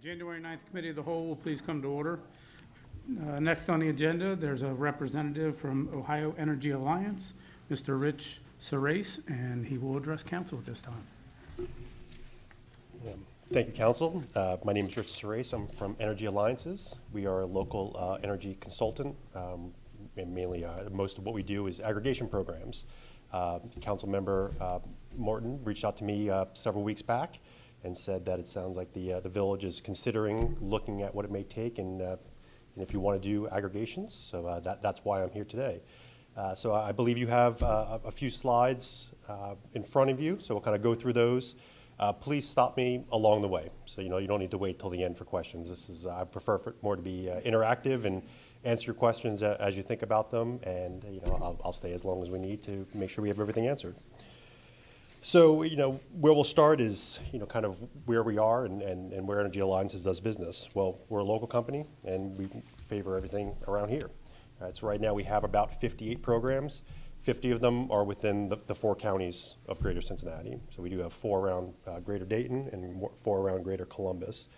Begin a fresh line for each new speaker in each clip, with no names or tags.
January 9th Committee of the Whole will please come to order. Next on the agenda, there's a representative from Ohio Energy Alliance, Mr. Rich Surace, and he will address council at this time.
Thank you, Council. My name is Rich Surace. I'm from Energy Alliances. We are a local energy consultant. And mainly, most of what we do is aggregation programs. Council member Morton reached out to me several weeks back and said that it sounds like the village is considering looking at what it may take and if you want to do aggregations. So that's why I'm here today. So I believe you have a few slides in front of you, so we'll kind of go through those. Please stop me along the way. So you don't need to wait till the end for questions. This is I prefer for it more to be interactive and answer your questions as you think about them, and I'll stay as long as we need to make sure we have everything answered. So where we'll start is kind of where we are and where Energy Alliances does business. Well, we're a local company and we favor everything around here. So right now we have about 58 programs. 50 of them are within the 4 counties of Greater Cincinnati. So we do have 4 around Greater Dayton and 4 around Greater Columbus.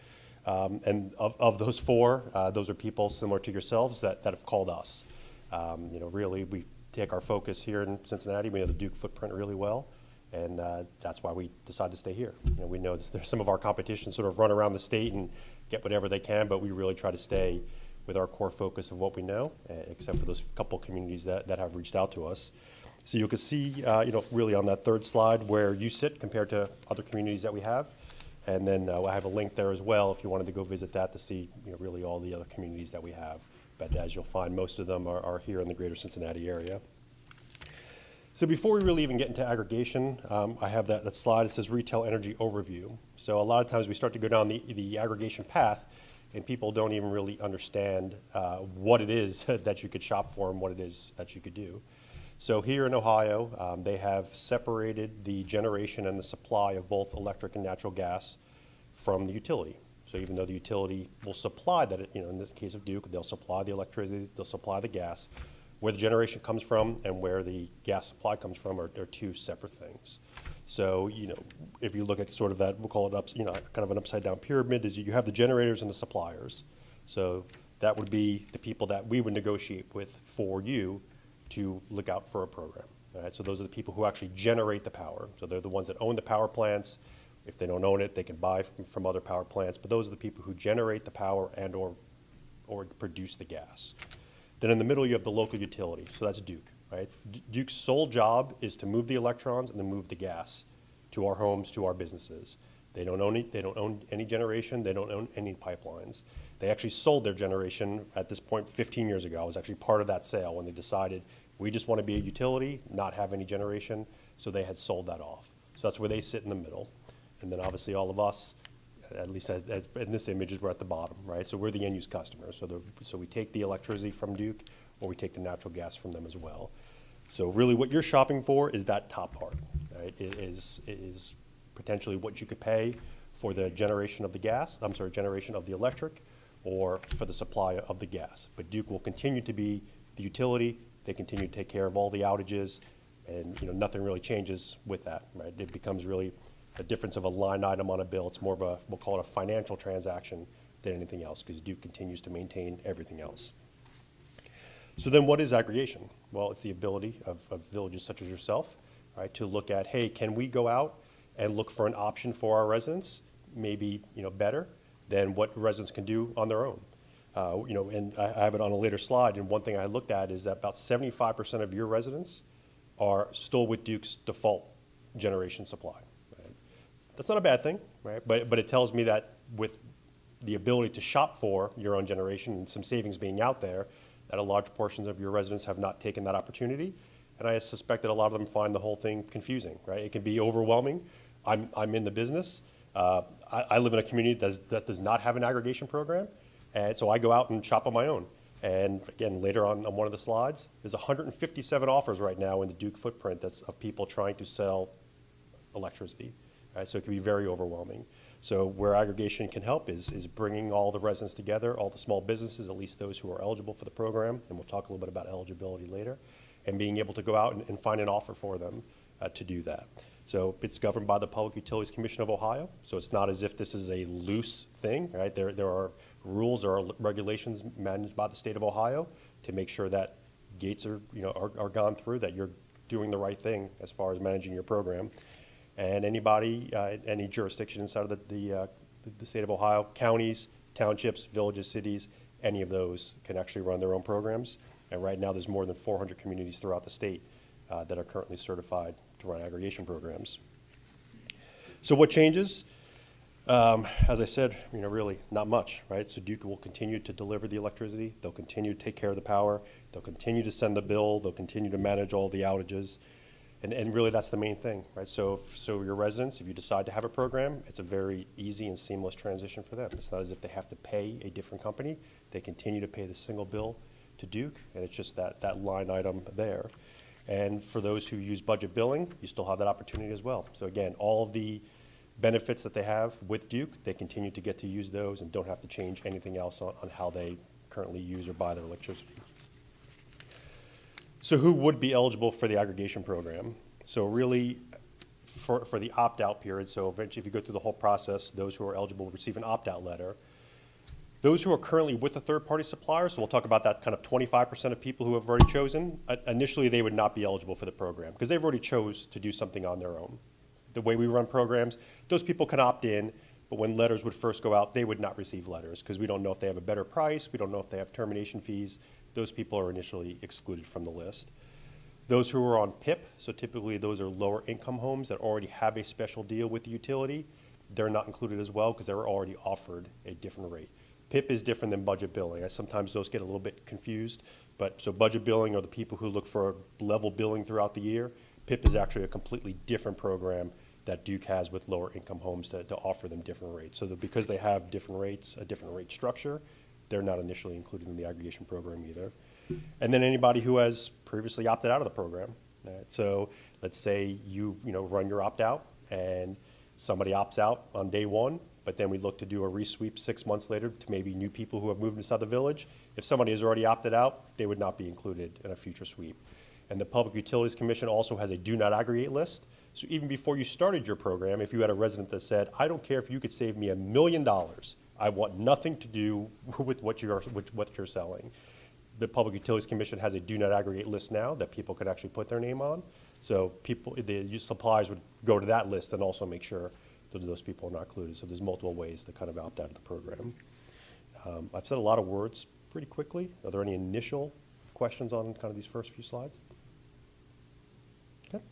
And of those 4, those are people similar to yourselves that have called us. Really, we take our focus here in Cincinnati. We know the Duke footprint really well, and that's why we decided to stay here. We know there's some of our competition sort of run around the state and get whatever they can, but we really try to stay with our core focus of what we know, except for those couple communities that have reached out to us. So you can see, really on that third slide where you sit compared to other communities that we have. And then I have a link there as well if you wanted to go visit that to see really all the other communities that we have. But as you'll find, most of them are here in the Greater Cincinnati area. So before we really even get into aggregation, I have that slide that says Retail Energy Overview. So a lot of times we start to go down the aggregation path and people don't even really understand what it is that you could shop for and what it is that you could do. So here in Ohio, they have separated the generation and the supply of both electric and natural gas from the utility. So even though the utility will supply that, in the case of Duke, they'll supply the electricity, they'll supply the gas. Where the generation comes from and where the gas supply comes from are 2 separate things. So, if you look at sort of that, we'll call it kind of an upside down pyramid, is you have the generators and the suppliers. So that would be the people that we would negotiate with for you to look out for a program. All right? So those are the people who actually generate the power. So they're the ones that own the power plants. If they don't own it, they can buy from other power plants. But those are the people who generate the power and or produce the gas. Then in the middle, you have the local utility. So that's Duke. Right? Duke's sole job is to move the electrons and then move the gas to our homes, to our businesses. They don't own it. They don't own any generation. They don't own any pipelines. They actually sold their generation at this point 15 years ago. I was actually part of that sale when they decided we just want to be a utility, not have any generation. So they had sold that off. So that's where they sit in the middle. And then obviously all of us, at least in this image, we're at the bottom, right? So we're the end-use customers. So we take the electricity from Duke, or we take the natural gas from them as well. So really what you're shopping for is that top part, right? It is potentially what you could pay for the generation of the generation of the electric, or for the supply of the gas. But Duke will continue to be the utility. They continue to take care of all the outages, and nothing really changes with that, right? It becomes really a difference of a line item on a bill. It's more of we'll call it a financial transaction than anything else, because Duke continues to maintain everything else. So then what is aggregation? Well, it's the ability of villages such as yourself, right, to look at, hey, can we go out and look for an option for our residents, maybe better than what residents can do on their own. And I have it on a later slide, and one thing I looked at is that about 75% of your residents are still with Duke's default generation supply. Right? That's not a bad thing, right? But it tells me that with the ability to shop for your own generation and some savings being out there, that a large portion of your residents have not taken that opportunity. And I suspect that a lot of them find the whole thing confusing, right? It can be overwhelming. I'm in the business. I live in a community that does not have an aggregation program. And so I go out and shop on my own. And again, later on one of the slides, there's 157 offers right now in the Duke footprint that's of people trying to sell electricity. Right? So it can be very overwhelming. So where aggregation can help is bringing all the residents together, all the small businesses, at least those who are eligible for the program, and we'll talk a little bit about eligibility later, and being able to go out and find an offer for them to do that. So it's governed by the Public Utilities Commission of Ohio. So it's not as if this is a loose thing, right? There are rules or regulations managed by the state of Ohio to make sure that gates are gone through, that you're doing the right thing as far as managing your program. And anybody, any jurisdiction inside of the state of Ohio, counties, townships, villages, cities, any of those can actually run their own programs. And right now there's more than 400 communities throughout the state that are currently certified to run aggregation programs. So what changes? As I said, really not much, right? So Duke will continue to deliver the electricity. They'll continue to take care of the power. They'll continue to send the bill. They'll continue to manage all the outages. And really that's the main thing, right? So your residents, if you decide to have a program, it's a very easy and seamless transition for them. It's not as if they have to pay a different company. They continue to pay the single bill to Duke, and it's just that line item there. And for those who use budget billing, you still have that opportunity as well. So again, all of the benefits that they have with Duke, they continue to get to use those and don't have to change anything else on how they currently use or buy their electricity. So who would be eligible for the aggregation program? So really, for the opt-out period, so eventually if you go through the whole process, those who are eligible will receive an opt-out letter. Those who are currently with a third-party supplier, so we'll talk about that kind of 25% of people who have already chosen, initially they would not be eligible for the program because they've already chose to do something on their own. The way we run programs, those people can opt in, but when letters would first go out, they would not receive letters because we don't know if they have a better price, we don't know if they have termination fees. Those people are initially excluded from the list. Those who are on PIP, so typically those are lower income homes that already have a special deal with the utility, they're not included as well because they were already offered a different rate. PIP is different than budget billing. Sometimes those get a little bit confused, but so budget billing are the people who look for level billing throughout the year. PIP is actually a completely different program that Duke has with lower income homes to offer them different rates. So that because they have different rates, a different rate structure, they're not initially included in the aggregation program either. And then anybody who has previously opted out of the program. So let's say you run your opt-out and somebody opts out on day one, but then we look to do a resweep 6 months later to maybe new people who have moved inside the village. If somebody has already opted out, they would not be included in a future sweep. And the Public Utilities Commission also has a do not aggregate list. So even before you started your program, if you had a resident that said, I don't care if you could save me $1 million, I want nothing to do with what you're selling. The Public Utilities Commission has a do not aggregate list now that people could actually put their name on. So the suppliers would go to that list and also make sure that those people are not included. So there's multiple ways to kind of opt out of the program. I've said a lot of words pretty quickly. Are there any initial questions on kind of these first few slides? Okay.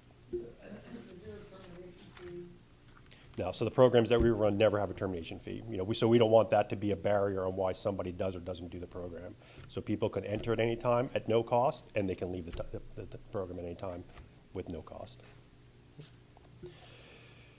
No, so the programs that we run never have a termination fee. So we don't want that to be a barrier on why somebody does or doesn't do the program. So people can enter at any time at no cost, and they can leave the program at any time with no cost.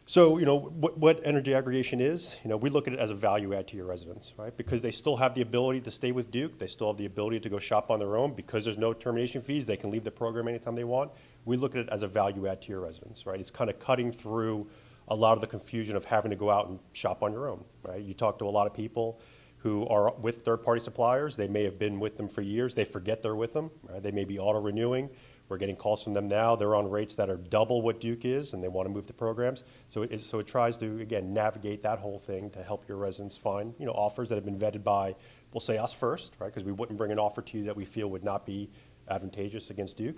So, what energy aggregation is, we look at it as a value add to your residents, right? Because they still have the ability to stay with Duke. They still have the ability to go shop on their own. Because there's no termination fees, they can leave the program anytime they want. We look at it as a value add to your residents, right? It's kind of cutting through a lot of the confusion of having to go out and shop on your own, right? You talk to a lot of people who are with third-party suppliers. They may have been with them for years. They forget they're with them, right? They may be auto-renewing. We're getting calls from them now. They're on rates that are double what Duke is, and they want to move the programs. So it tries to, again, navigate that whole thing to help your residents find, offers that have been vetted by, we'll say us first, right? Because we wouldn't bring an offer to you that we feel would not be advantageous against Duke.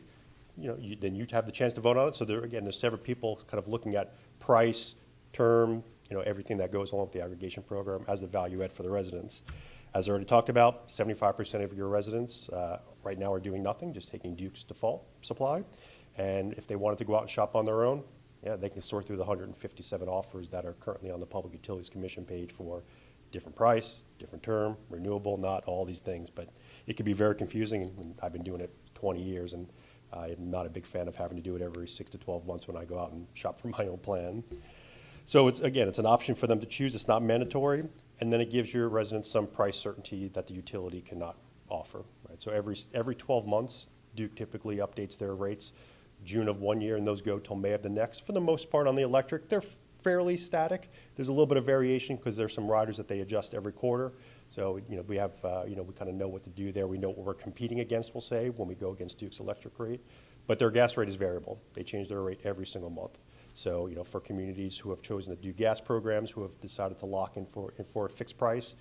Then you'd have the chance to vote on it. So there's several people kind of looking at price, term, everything that goes along with the aggregation program as a value add for the residents. As I already talked about, 75% of your residents right now are doing nothing, just taking Duke's default supply. And if they wanted to go out and shop on their own, they can sort through the 157 offers that are currently on the Public Utilities Commission page for different price, different term, renewable, not all these things. But it can be very confusing, and I've been doing it 20 years, and I'm not a big fan of having to do it every 6 to 12 months when I go out and shop for my own plan. So it's an option for them to choose. It's not mandatory. And then it gives your residents some price certainty that the utility cannot offer. Right? So every 12 months, Duke typically updates their rates June of one year, and those go till May of the next. For the most part on the electric, they're fairly static. There's a little bit of variation because there's some riders that they adjust every quarter. So we have we kind of know what to do there. We know what we're competing against, we'll say, when we go against Duke's electric rate. But their gas rate is variable. They change their rate every single month. So, for communities who have chosen to do gas programs, who have decided to lock in for a fixed price,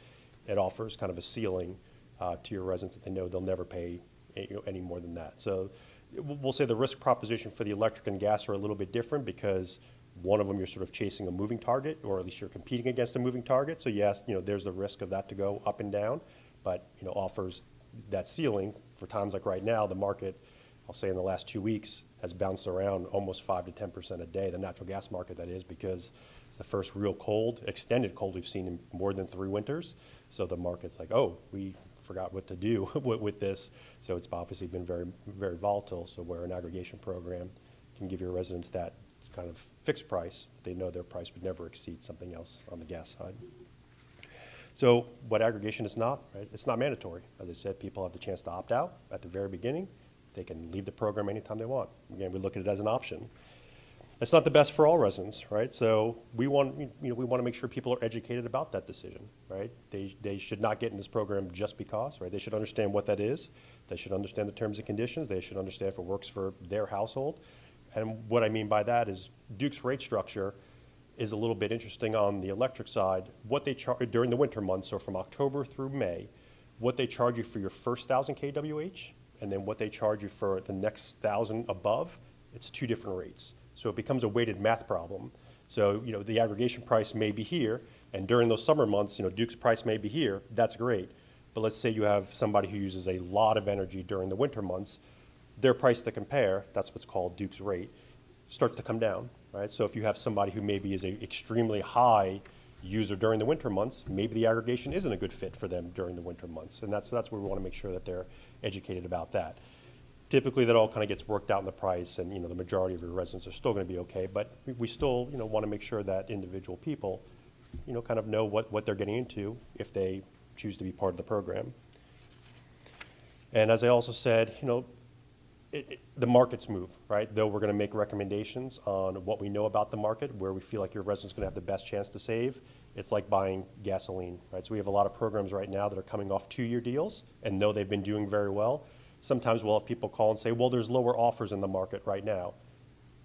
it offers kind of a ceiling to your residents that they know they'll never pay any more than that. So we'll say the risk proposition for the electric and gas are a little bit different because one of them you're sort of chasing a moving target, or at least you're competing against a moving target. So yes, there's the risk of that to go up and down, but offers that ceiling for times like right now. The market, I'll say in the last 2 weeks, has bounced around almost 5 to 10% a day, the natural gas market that is, because it's the first real cold, extended cold we've seen in more than 3 winters. So the market's like, oh, we forgot what to do with this. So it's obviously been very, very volatile. So where an aggregation program can give your residents that kind of fixed price, they know their price would never exceed something else on the gas side. So what aggregation is not, right? It's not mandatory. As I said, people have the chance to opt out at the very beginning. They can leave the program anytime they want. Again, we look at it as an option. It's not the best for all residents, right? So we want to make sure people are educated about that decision, right? They should not get in this program just because, right? They should understand what that is. They should understand the terms and conditions. They should understand if it works for their household. And what I mean by that is Duke's rate structure is a little bit interesting on the electric side. What they charge during the winter months, so from October through May, what they charge you for your first 1,000 kWh, and then what they charge you for the next 1,000 above, it's 2 different rates. So it becomes a weighted math problem. So, the aggregation price may be here, and during those summer months, Duke's price may be here. That's great. But let's say you have somebody who uses a lot of energy during the winter months. Their price to compare, that's what's called Duke's rate, starts to come down, right? So if you have somebody who maybe is an extremely high user during the winter months, maybe the aggregation isn't a good fit for them during the winter months. And that's where we want to make sure that they're educated about that. Typically, that all kind of gets worked out in the price, and the majority of your residents are still going to be okay. But we still want to make sure that individual people kind of know what they're getting into if they choose to be part of the program. And as I also said, the markets move, right? Though we're going to make recommendations on what we know about the market, where we feel like your resident's going to have the best chance to save. It's like buying gasoline, right? So we have a lot of programs right now that are coming off 2-year deals and know they've been doing very well. Sometimes we'll have people call and say, well, there's lower offers in the market right now.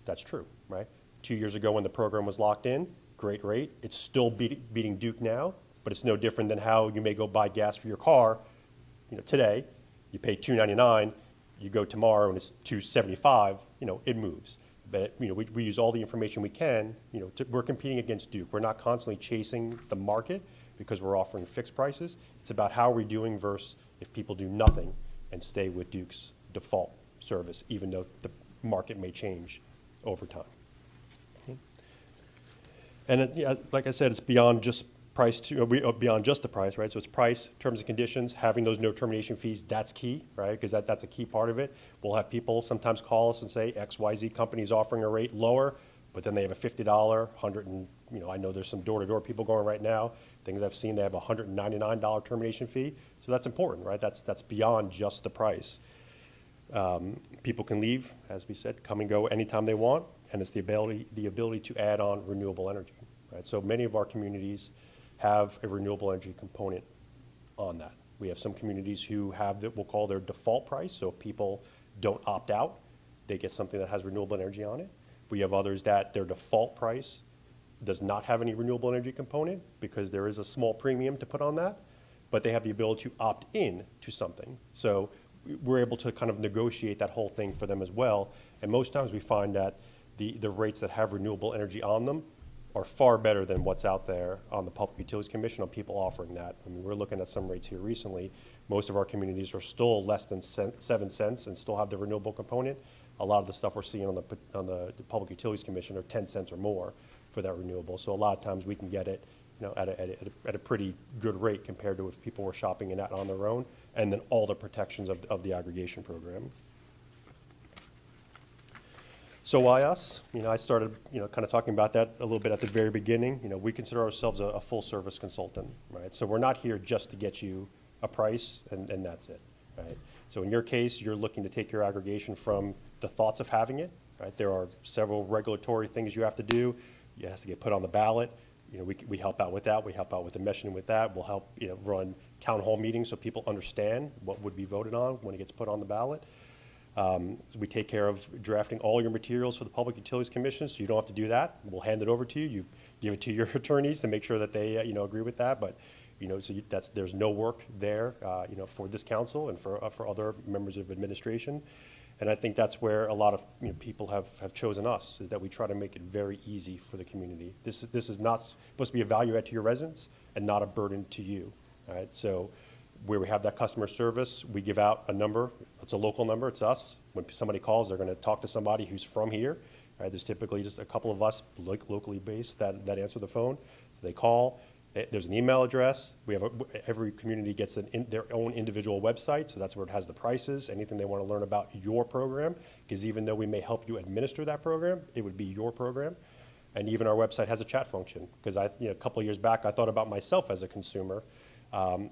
That's true, right? 2 years ago when the program was locked in, great rate. It's still beating Duke now, but it's no different than how you may go buy gas for your car. Today, you pay $2.99. You go tomorrow and it's $2.75, it moves. But we use all the information we can. We're competing against Duke. We're not constantly chasing the market because we're offering fixed prices. It's about how we're doing versus if people do nothing and stay with Duke's default service, even though the market may change over time. And like I said, it's beyond just price beyond just the price, right? So it's price, terms and conditions, having those no termination fees, that's key, right? Because that's a key part of it. We'll have people sometimes call us and say XYZ company's offering a rate lower, but then they have a $50, $100, and I know there's some door-to-door people going right now. Things I've seen, they have a $199 termination fee. So that's important, right? That's beyond just the price. People can leave, as we said, come and go anytime they want, and it's the ability to add on renewable energy, right? So many of our communities have a renewable energy component on that. We have some communities who have what we'll call their default price. So if people don't opt out, they get something that has renewable energy on it. We have others that their default price does not have any renewable energy component because there is a small premium to put on that, but they have the ability to opt in to something. So we're able to kind of negotiate that whole thing for them as well. And most times we find that the rates that have renewable energy on them are far better than what's out there on the Public Utilities Commission on people offering that. I mean, we're looking at some rates here recently. Most of our communities are still less than 7 cents and still have the renewable component. A lot of the stuff we're seeing on the Public Utilities Commission are 10 cents or more for that renewable. So a lot of times we can get it at a pretty good rate compared to if people were shopping in that on their own, and then all the protections of the aggregation program. So why us? I started, kind of talking about that a little bit at the very beginning. We consider ourselves a full-service consultant, right? So we're not here just to get you a price and that's it, right? So in your case, you're looking to take your aggregation from the thoughts of having it, right? There are several regulatory things you have to do. It has to get put on the ballot. We help out with that. We help out with the meshing with that. We'll help, run town hall meetings so people understand what would be voted on when it gets put on the ballot. We take care of drafting all your materials for the Public Utilities Commission, so you don't have to do that. We'll hand it over to you. You give it to your attorneys to make sure that they, agree with that. But, so there's no work there, for this council and for other members of administration. And I think that's where a lot of people have chosen us, is that we try to make it very easy for the community. This is not supposed to be a value add to your residents and not a burden to you. All right, so where we have that customer service, we give out a number. It's a local number. It's us. When somebody calls, they're going to talk to somebody who's from here. Right? There's typically just a couple of us locally based that answer the phone. So they call. There's an email address. We have every community gets their own individual website, so that's where it has the prices, anything they want to learn about your program, because even though we may help you administer that program, it would be your program. And even our website has a chat function, because a couple of years back, I thought about myself as a consumer. I'm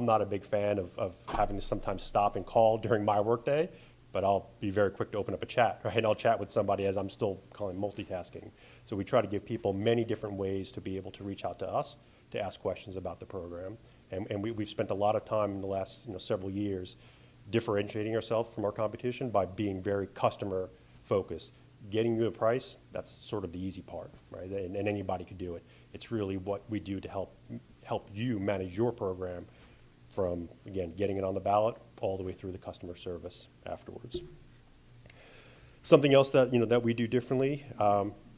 not a big fan of having to sometimes stop and call during my workday, but I'll be very quick to open up a chat, right? And I'll chat with somebody as I'm still calling multitasking. So we try to give people many different ways to be able to reach out to us to ask questions about the program. And we've spent a lot of time in the last several years differentiating ourselves from our competition by being very customer focused. Getting you a price, that's sort of the easy part, right? And anybody could do it. It's really what we do to help you manage your program from, again, getting it on the ballot all the way through the customer service afterwards. Something else that, that we do differently,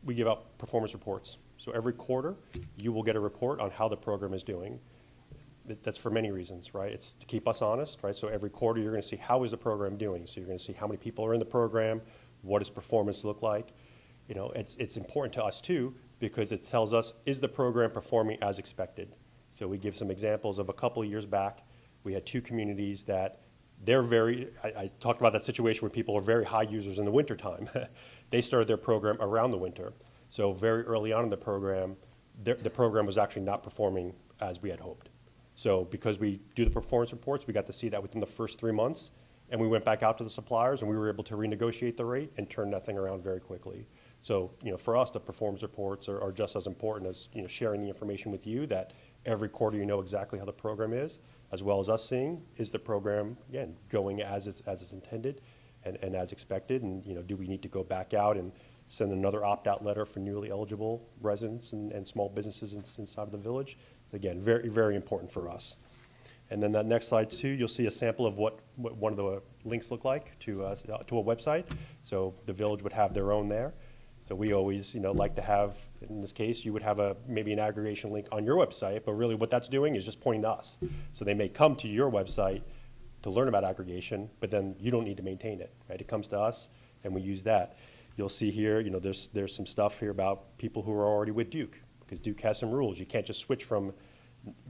we give out performance reports. So every quarter, you will get a report on how the program is doing. That's for many reasons, right? It's to keep us honest, right? So every quarter, you're going to see how is the program doing. So you're going to see how many people are in the program, what does performance look like. It's important to us too, because it tells us, is the program performing as expected? So we give some examples of a couple of years back. We had two communities that I talked about that situation where people are very high users in the wintertime. They started their program around the winter. So very early on in the program, the program was actually not performing as we had hoped. So because we do the performance reports, we got to see that within the first 3 months, and we went back out to the suppliers and we were able to renegotiate the rate and turn that thing around very quickly. So, for us, the performance reports are just as important as, sharing the information with you, that every quarter you know exactly how the program is, as well as us seeing, is the program, again, going as it's intended and as expected, and, do we need to go back out and send another opt-out letter for newly eligible residents and small businesses inside of the village? So again, very, very important for us. And then that next slide too, you'll see a sample of what one of the links look like to a website. So the village would have their own there. So we always, like to have, in this case, you would have maybe an aggregation link on your website, but really what that's doing is just pointing to us. So they may come to your website to learn about aggregation, but then you don't need to maintain it, right? It comes to us, and we use that. You'll see here, there's some stuff here about people who are already with Duke, because Duke has some rules. You can't just switch from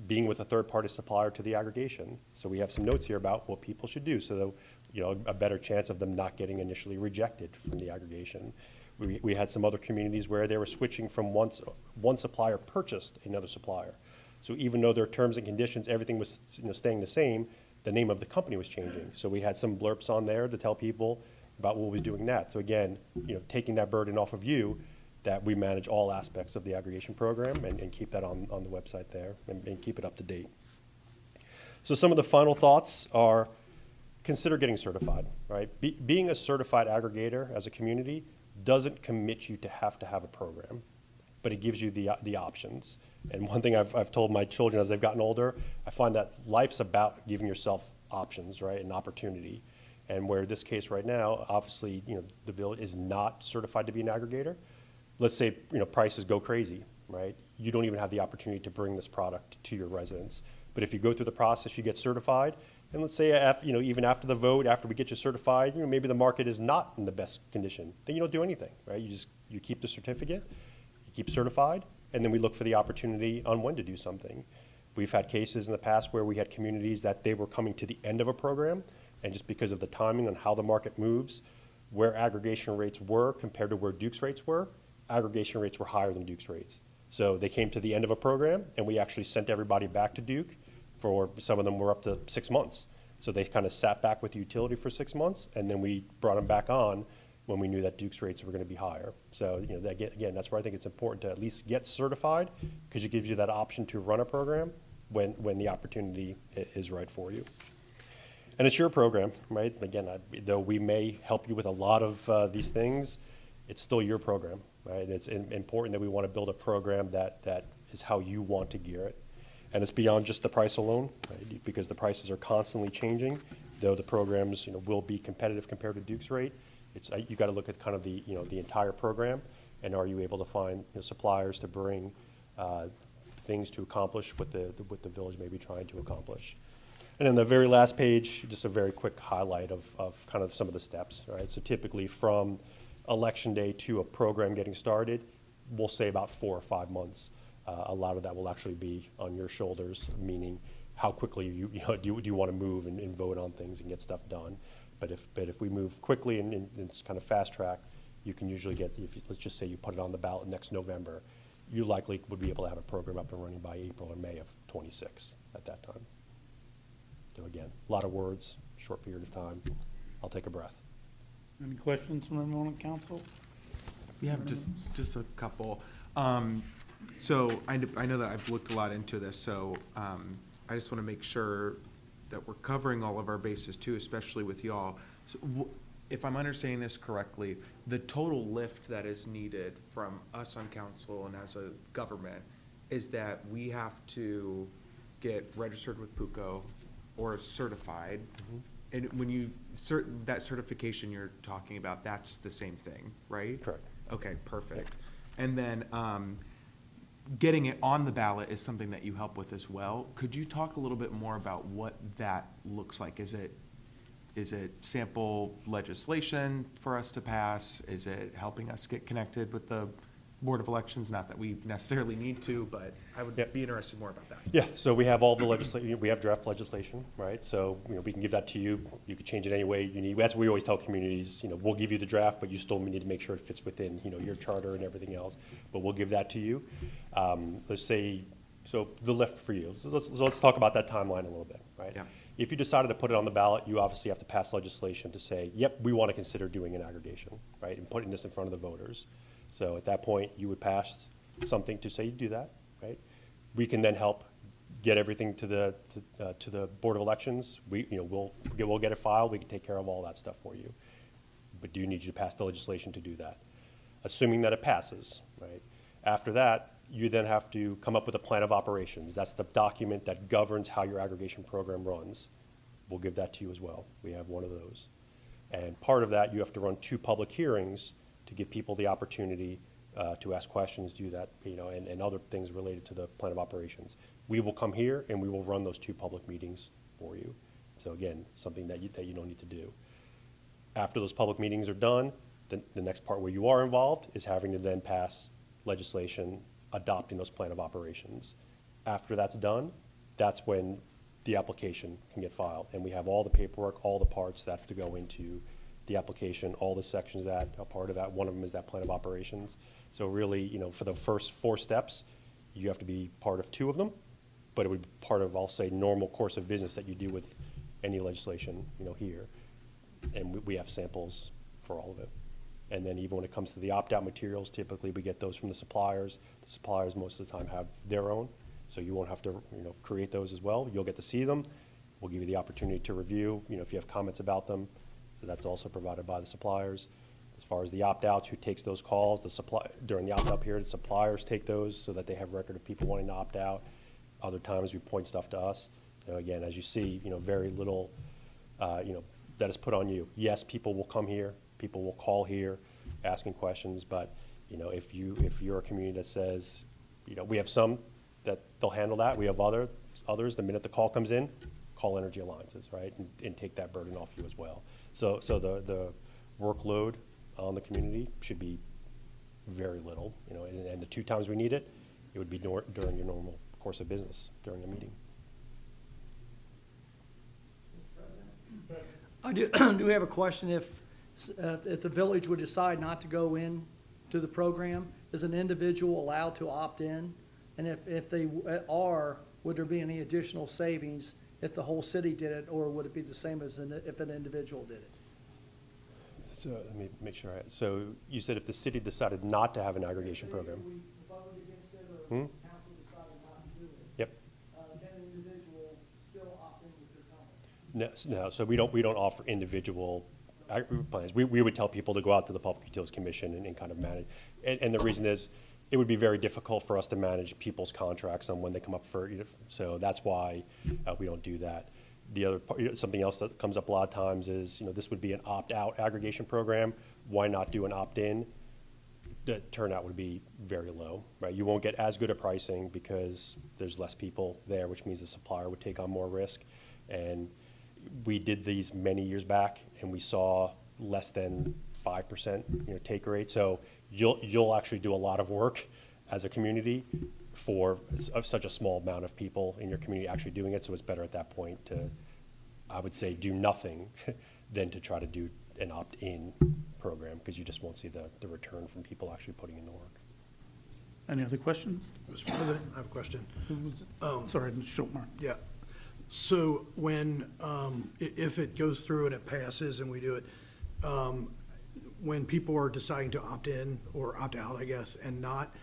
being with a third-party supplier to the aggregation. So we have some notes here about what people should do, so that, a better chance of them not getting initially rejected from the aggregation. We had some other communities where they were switching from one supplier purchased another supplier. So even though their terms and conditions, everything was staying the same, the name of the company was changing. So we had some blurbs on there to tell people about what was doing that. So again, taking that burden off of you, that we manage all aspects of the aggregation program and keep that on the website there and keep it up to date. So some of the final thoughts are, consider getting certified, right? Being a certified aggregator as a community doesn't commit you to have a program, but it gives you the options. And one thing I've told my children as they've gotten older, I find that life's about giving yourself options, right, and opportunity. And where this case right now, obviously, the village is not certified to be an aggregator. Let's say, prices go crazy, right? You don't even have the opportunity to bring this product to your residents. But if you go through the process, you get certified, and let's say even after the vote, after we get you certified, maybe the market is not in the best condition. Then you don't do anything, right? You keep the certificate, you keep certified, and then we look for the opportunity on when to do something. We've had cases in the past where we had communities that they were coming to the end of a program, and just because of the timing on how the market moves, where aggregation rates were compared to where Duke's rates were, aggregation rates were higher than Duke's rates. So they came to the end of a program, and we actually sent everybody back to Duke. For some of them were up to 6 months. So they kind of sat back with the utility for 6 months, and then we brought them back on when we knew that Duke's rates were going to be higher. So again, that's where I think it's important to at least get certified, because it gives you that option to run a program when the opportunity is right for you. And it's your program, right? Again, though we may help you with a lot of these things, it's still your program, right? And it's important that we want to build a program that is how you want to gear it. And it's beyond just the price alone, right? Because the prices are constantly changing, though the programs, will be competitive compared to Duke's rate. You got to look at kind of the entire program, and are you able to find suppliers to bring things to accomplish what the village may be trying to accomplish. And then the very last page, just a very quick highlight of kind of some of the steps, right? So typically from election day to a program getting started, we'll say about 4 or 5 months. A lot of that will actually be on your shoulders, meaning how quickly do you want to move and vote on things and get stuff done. But if we move quickly and it's kind of fast track, you can usually get, let's just say you put it on the ballot next November, you likely would be able to have a program up and running by April or May of 26 at that time. So again, a lot of words, short period of time. I'll take a breath.
Any questions from anyone on council?
We have just a couple. So I know that I've looked a lot into this, so I just want to make sure that we're covering all of our bases too, especially with y'all. So if I'm understanding this correctly, the total lift that is needed from us on council and as a government is that we have to get registered with PUCO or certified. Mm-hmm. And when that certification you're talking about, that's the same thing, right?
Correct.
Okay, perfect. And then getting it on the ballot is something that you help with as well. Could you talk a little bit more about what that looks like? Is it sample legislation for us to pass? Is it helping us get connected with the Board of Elections? Not that we necessarily need to, but I would be interested more about that.
Yeah, so we have all the legislation, we have draft legislation, right? So, we can give that to you. You can change it any way you need. That's what we always tell communities, we'll give you the draft, but you still need to make sure it fits within, your charter and everything else. But we'll give that to you. Let's say, so the lift for you. So let's talk about that timeline a little bit, right?
Yeah.
If you decided to put it on the ballot, you obviously have to pass legislation to say, yep, we want to consider doing an aggregation, right? And putting this in front of the voters. So at that point, you would pass something to say you do that, right? We can then help get everything to the Board of Elections. We'll get it filed. We can take care of all that stuff for you. But do need you to pass the legislation to do that? Assuming that it passes, right? After that, you then have to come up with a plan of operations. That's the document that governs how your aggregation program runs. We'll give that to you as well. We have one of those. And part of that, you have to run 2 public hearings to give people the opportunity to ask questions, do that, and other things related to the plan of operations. We will come here and we will run those 2 public meetings for you. So again, something that you don't need to do. After those public meetings are done, the next part where you are involved is having to then pass legislation adopting those plan of operations. After that's done, that's when the application can get filed. And we have all the paperwork, all the parts that have to go into the application, all the sections that are part of that. One of them is that plan of operations. So really, for the first 4 steps, you have to be part of 2 of them, but it would be part of, I'll say, normal course of business that you do with any legislation, here. And we have samples for all of it. And then even when it comes to the opt-out materials, typically we get those from the suppliers. The suppliers most of the time have their own, so you won't have to, create those as well. You'll get to see them. We'll give you the opportunity to review, if you have comments about them. So that's also provided by the suppliers. As far as the opt-outs, who takes those calls? During the opt-out period, the suppliers take those so that they have record of people wanting to opt out. Other times we point stuff to us. Again, as you see, very little, that is put on you. Yes, people will come here. People will call here asking questions, but if you're a community that says, we have some that they'll handle that. We have others, the minute the call comes in, call Energy Alliances, right, and take that burden off you as well. So the workload on the community should be very little, and the 2 times we need it, it would be during your normal course of business, during a meeting.
I do have a question. If the village would decide not to go in to the program, is an individual allowed to opt in? And if they are, would there be any additional savings if the whole city did it, or would it be the same as if an individual did it?
So let me make sure. So you said if the city decided not to have an aggregation program.
If we voted against it or council decided not to do it.
Yep.
Can an individual still opt in with their company?
No, so we don't offer individual plans. We would tell people to go out to the Public Utilities Commission and kind of manage. And the reason is, it would be very difficult for us to manage people's contracts on when they come up for, so that's why we don't do that. The other part, something else that comes up a lot of times is, this would be an opt-out aggregation program. Why not do an opt-in? The turnout would be very low, right? You won't get as good a pricing because there's less people there, which means the supplier would take on more risk. And we did these many years back, and we saw less than 5% take rate. So you'll actually do a lot of work as a community for such a small amount of people in your community actually doing it. So it's better at that point to, I would say, do nothing than to try to do an opt-in program, because you just won't see the return from people actually putting in the work.
Any other questions?
Mr. President, I have a question.
Sorry, Mr. Schultmar.
Yeah. So when, if it goes through and it passes and we do it, when people are deciding to opt in or opt out, I guess, and not,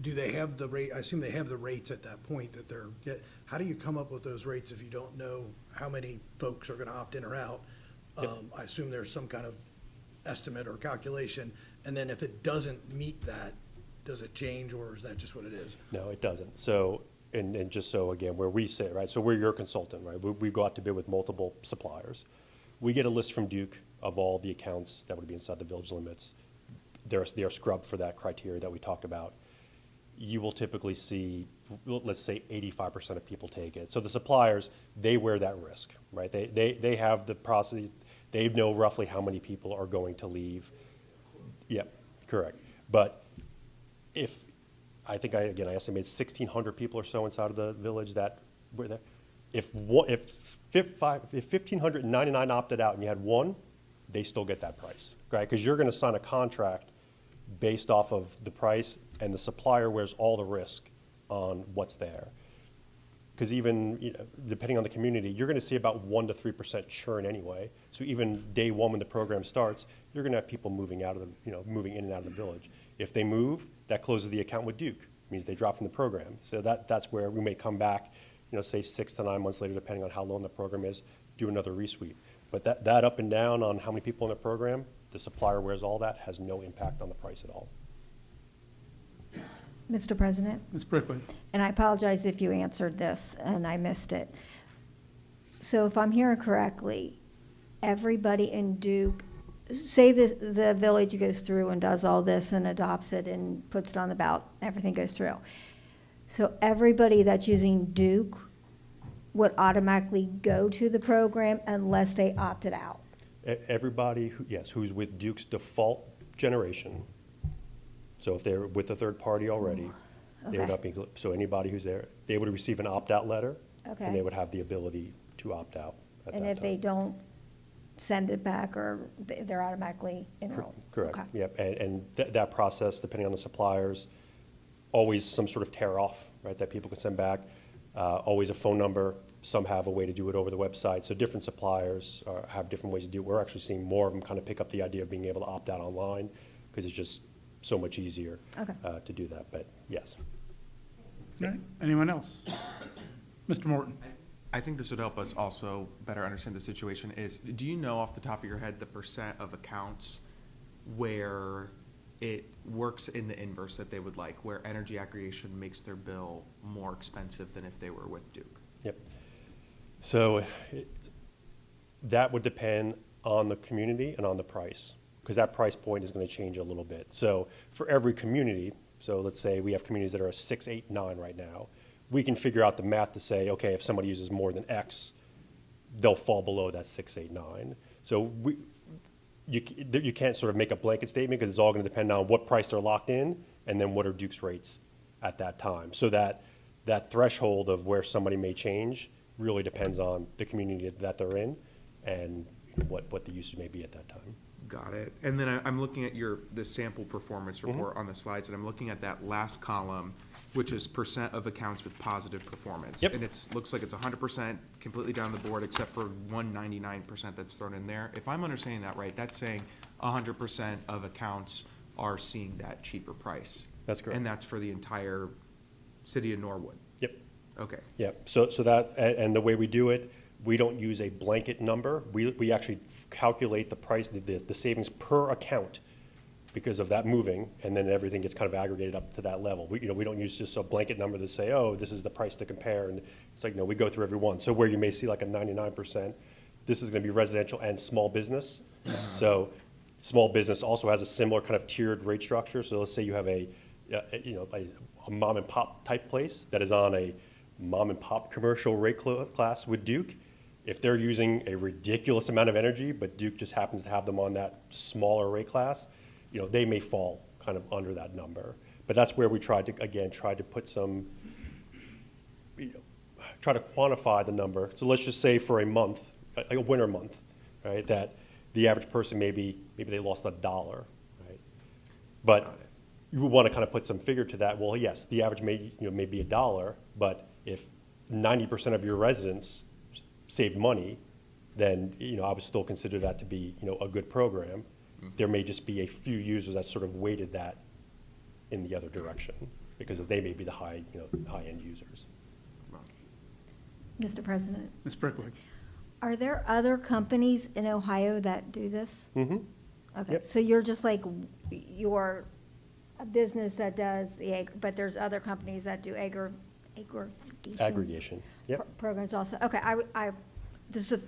do they have the rate? I assume they have the rates at that point that they're how do you come up with those rates if you don't know how many folks are going to opt in or out? I assume there's some kind of estimate or calculation. And then if it doesn't meet that, does it change, or is that just what it is?
No, it doesn't. So, and just so again, where we sit, right? So we're your consultant, right? We go out to bid with multiple suppliers. We get a list from Duke of all the accounts that would be inside the village limits. They are scrubbed for that criteria that we talked about. You will typically see, let's say 85% of people take it. So the suppliers, they wear that risk, right? They have the process, they know roughly how many people are going to leave. Yep, correct. But if, I think I estimated 1,600 people or so inside of the village that were there. If 1,599 opted out and you had one, they still get that price, right? Because you're going to sign a contract based off of the price, and the supplier wears all the risk on what's there. Because even, depending on the community, you're going to see about 1% to 3% churn anyway. So even day one when the program starts, you're going to have people moving out of the, moving in and out of the village. If they move, that closes the account with Duke. It means they drop from the program. So that's where we may come back, say 6 to 9 months later, depending on how long the program is, do another resweep. But that up and down on how many people in the program, the supplier wears all that, has no impact on the price at all.
Mr. President,
Ms. Brickley.
and I apologize if you answered this and I missed it. So if I'm hearing correctly, everybody in Duke, say the village goes through and does all this and adopts it and puts it on the ballot, everything goes through. So everybody that's using Duke would automatically go to the program unless they opted out?
Everybody, who's with Duke's default generation. So if they're with a third party already, they would not be, so anybody who's there, they would receive an opt-out letter.
Okay.
And they would have the ability to opt out at that time.
And if they don't send it back, or they're automatically enrolled?
Correct,
Okay.
yep. And that process, depending on the suppliers, always some sort of tear-off, right, that people can send back. Always a phone number. Some have a way to do it over the website. So different suppliers have different ways to do it. We're actually seeing more of them kind of pick up the idea of being able to opt out online, because it's just so much easier to do that. But yes.
All right, anyone else? Mr. Morton.
I think this would help us also better understand the situation is, do you know off the top of your head the percent of accounts where it works in the inverse that they would like, where energy aggregation makes their bill more expensive than if they were with Duke?
Yep. So that would depend on the community and on the price, because that price point is going to change a little bit. So for every community, so let's say we have communities that are a 6, 8, 9 right now, we can figure out the math to say, okay, if somebody uses more than X, they'll fall below that 6, 8, 9. So you can't sort of make a blanket statement, because it's all going to depend on what price they're locked in and then what are Duke's rates at that time. So that threshold of where somebody may change really depends on the community that they're in and what the usage may be at that time.
Got it. And then I'm looking at the sample performance report on the slides, and I'm looking at that last column, which is percent of accounts with positive performance.
Yep.
And it looks like it's 100% completely down the board, except for 199% that's thrown in there. If I'm understanding that right, that's saying 100% of accounts are seeing that cheaper price.
That's correct.
And that's for the entire city of Norwood.
Yep.
Okay.
Yep. So that, and the way we do it, we don't use a blanket number. We actually calculate the price, the savings per account because of that moving, and then everything gets kind of aggregated up to that level. We don't use just a blanket number to say, oh, this is the price to compare, and it's like, no, we go through every one. So where you may see like a 99%, this is gonna be residential and small business. So small business also has a similar kind of tiered rate structure. So let's say you have a mom and pop type place that is on a mom and pop commercial rate class with Duke. If they're using a ridiculous amount of energy, but Duke just happens to have them on that smaller rate class, they may fall kind of under that number. But that's where we tried to put some, try to quantify the number. So let's just say for a month, like a winter month, right, that the average person maybe they lost $1, right? But you would want to kind of put some figure to that. Well, yes, the average may be $1, but if 90% of your residents saved money, then I would still consider that to be a good program. There may just be a few users that sort of weighted that in the other direction because they may be the high-end users.
Mr. President,
Ms. Brickwick?
are there other companies in Ohio that do this?
Mm-hmm.
Okay,
Yep.
so you're just like, you're a business that does but there's other companies that do
Aggregation. Yep.
programs also. Okay, this is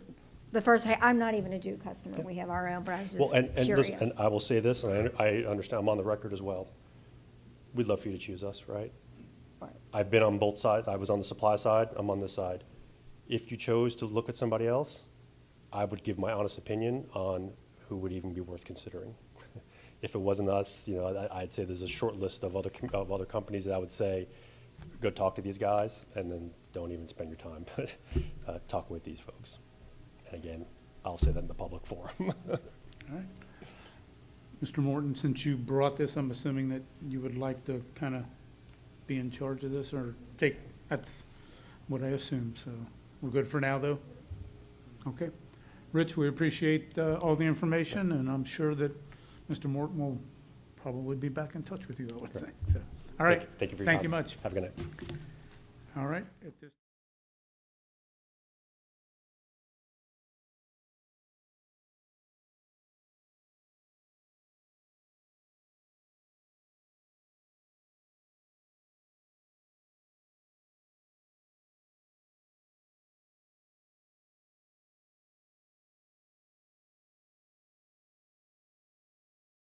the first, I'm not even a Duke customer. We have our own, but I was
Well,
just
and
curious.
listen, and I will say this, and I understand, I'm on the record as well. We'd love for you to choose us, right?
Right.
I've been on both sides. I was on the supply side, I'm on this side. If you chose to look at somebody else, I would give my honest opinion on who would even be worth considering. If it wasn't us, I'd say there's a short list of other companies that I would say, go talk to these guys, and then don't even spend your time, but talk with these folks. And again, I'll say that in the public forum.
All right. Mr. Morton, since you brought this, I'm assuming that you would like to kind of be in charge of this or that's what I assume. So we're good for now, though? Okay. Rich, we appreciate all the information, and I'm sure that Mr. Morton will probably be back in touch with you, I would think. So, all right.
Thank you for your time.
Thank you much.
Have a good night.
All right. At this